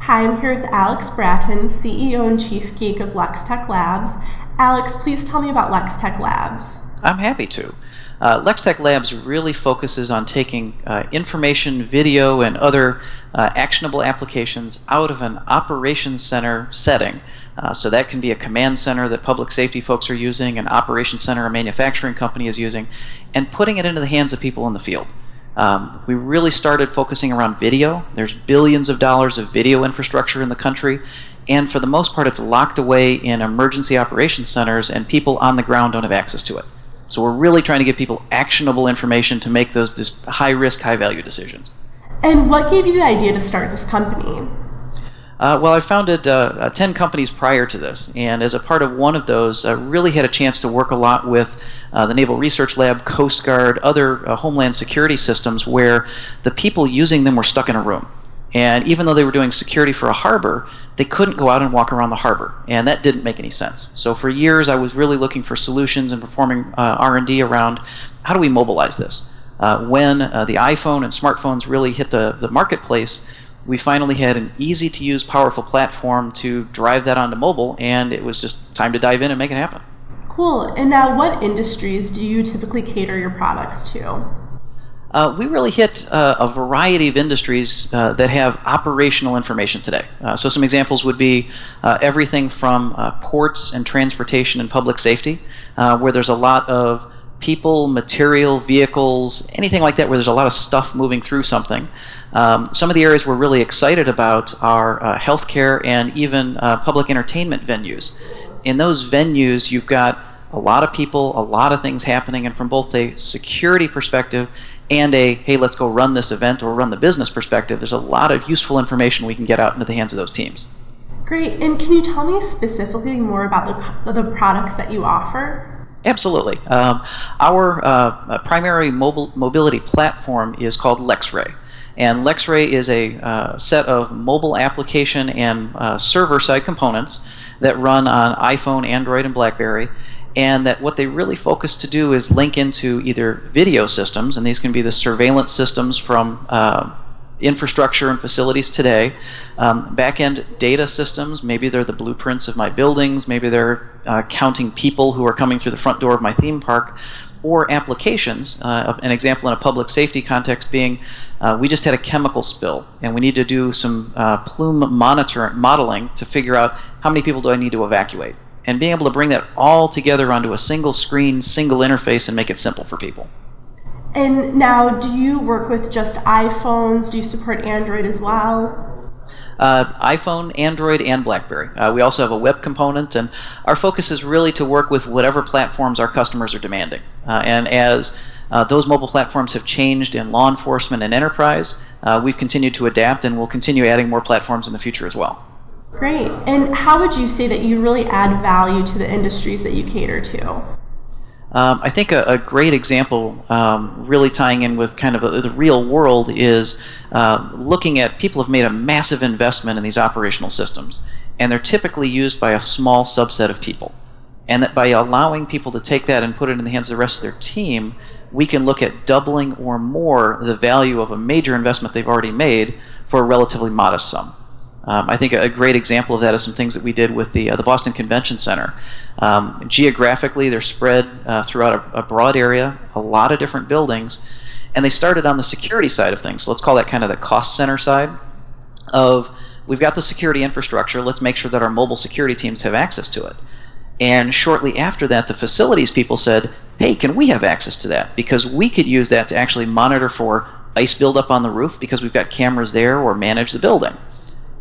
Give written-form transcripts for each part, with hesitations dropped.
Hi, I'm here with Alex Bratton, CEO and Chief Geek of Lextech Labs. Alex, please tell me about Lextech Labs. I'm happy to. Lextech Labs really focuses on taking information, video, and other actionable applications out of an operations center setting. So that can be a command center that public safety folks are using, an operations center a manufacturing company is using, and putting it into the hands of people in the field. We really started focusing around video. There's billions of dollars of video infrastructure in the country, and for the most part it's locked away in emergency operations centers and people on the ground don't have access to it. So we're really trying to give people actionable information to make those high-risk, high-value decisions. And what gave you the idea to start this company? Well, I founded 10 companies prior to this, and as a part of one of those, I really had a chance to work a lot with the Naval Research Lab, Coast Guard, other homeland security systems where the people using them were stuck in a room. And even though they were doing security for a harbor, they couldn't go out and walk around the harbor, and that didn't make any sense. So for years I was really looking for solutions and performing R&D around how do we mobilize this. When the iPhone and smartphones really hit the marketplace, we finally had an easy-to-use, powerful platform to drive that onto mobile, and it was just time to dive in and make it happen. Cool. And now what industries do you typically cater your products to? We really hit a variety of industries that have operational information today. So some examples would be everything from ports and transportation and public safety, where there's a lot of people, material, vehicles, anything like that where there's a lot of stuff moving through something. Some of the areas we're really excited about are healthcare and even public entertainment venues. In those venues, you've got a lot of people, a lot of things happening, and from both a security perspective and a, hey, let's go run this event or run the business perspective, there's a lot of useful information we can get out into the hands of those teams. Great. And can you tell me specifically more about the products that you offer? Absolutely. Our primary mobility platform is called LexRay. And LexRay is a set of mobile application and server-side components that run on iPhone, Android, and BlackBerry, and that what they really focus to do is link into either video systems, and these can be the surveillance systems from infrastructure and facilities today, back-end data systems, maybe they're the blueprints of my buildings, maybe they're counting people who are coming through the front door of my theme park, or applications. An example in a public safety context being we just had a chemical spill and we need to do some plume modeling to figure out how many people do I need to evacuate. And being able to bring that all together onto a single screen, single interface, and make it simple for people. And now, do you work with just iPhones? Do you support Android as well? iPhone, Android, and BlackBerry. We also have a web component, and our focus is really to work with whatever platforms our customers are demanding. And as those mobile platforms have changed in law enforcement and enterprise, we've continued to adapt, and we'll continue adding more platforms in the future as well. Great. And how would you say that you really add value to the industries that you cater to? I think a great example really tying in with kind of the real world is looking at people have made a massive investment in these operational systems, and they're typically used by a small subset of people. And that by allowing people to take that and put it in the hands of the rest of their team, we can look at doubling or more the value of a major investment they've already made for a relatively modest sum. I think a great example of that is some things that we did with the Boston Convention Center. Geographically, they're spread throughout a broad area, a lot of different buildings, and they started on the security side of things. So let's call that kind of the cost center side of, we've got the security infrastructure, let's make sure that our mobile security teams have access to it. And shortly after that, the facilities people said, hey, can we have access to that? Because we could use that to actually monitor for ice buildup on the roof because we've got cameras there, or manage the building.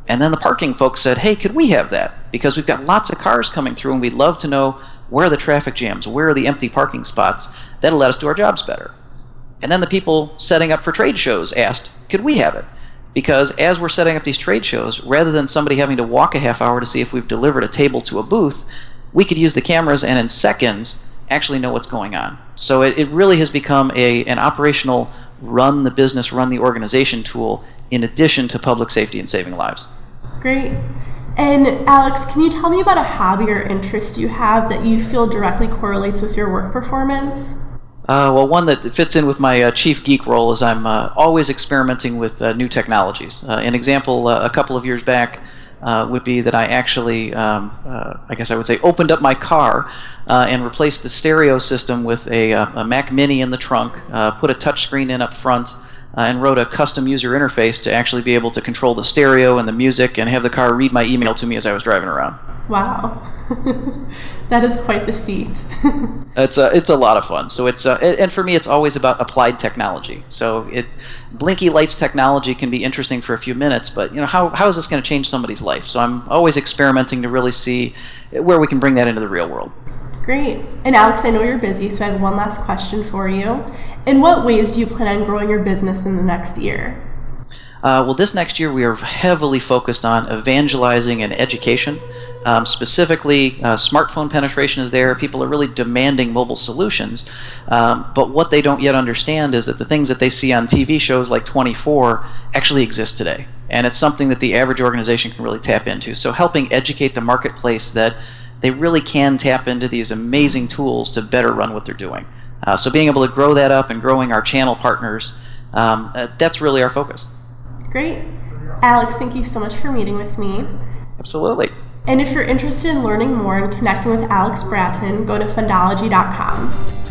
And then the parking folks said, hey, could we have that? Because we've got lots of cars coming through and we'd love to know where are the traffic jams, where are the empty parking spots. That'll let us do our jobs better. And then the people setting up for trade shows asked, could we have it? Because as we're setting up these trade shows, rather than somebody having to walk a half hour to see if we've delivered a table to a booth, we could use the cameras and in seconds actually know what's going on. So it really has become an operational run the business, run the organization tool in addition to public safety and saving lives. Great. And Alex, can you tell me about a hobby or interest you have that you feel directly correlates with your work performance? Well, one that fits in with my chief geek role is I'm always experimenting with new technologies. An example a couple of years back would be that I actually, I guess I would say, opened up my car and replaced the stereo system with a Mac Mini in the trunk, put a touchscreen in up front, and wrote a custom user interface to actually be able to control the stereo and the music and have the car read my email to me as I was driving around. Wow, that is quite the feat. It's a lot of fun. So and for me, it's always about applied technology. So blinky lights technology can be interesting for a few minutes, but how is this going to change somebody's life? So I'm always experimenting to really see where we can bring that into the real world. Great. And Alex, I know you're busy, so I have one last question for you. In what ways do you plan on growing your business in the next year? Well, this next year we are heavily focused on evangelizing and education. Specifically, smartphone penetration is there. People are really demanding mobile solutions. But what they don't yet understand is that the things that they see on TV shows like 24 actually exist today. And it's something that the average organization can really tap into. So helping educate the marketplace that they really can tap into these amazing tools to better run what they're doing. So being able to grow that up and growing our channel partners, that's really our focus. Great. Alex, thank you so much for meeting with me. Absolutely. And if you're interested in learning more and connecting with Alex Bratton, go to fundology.com.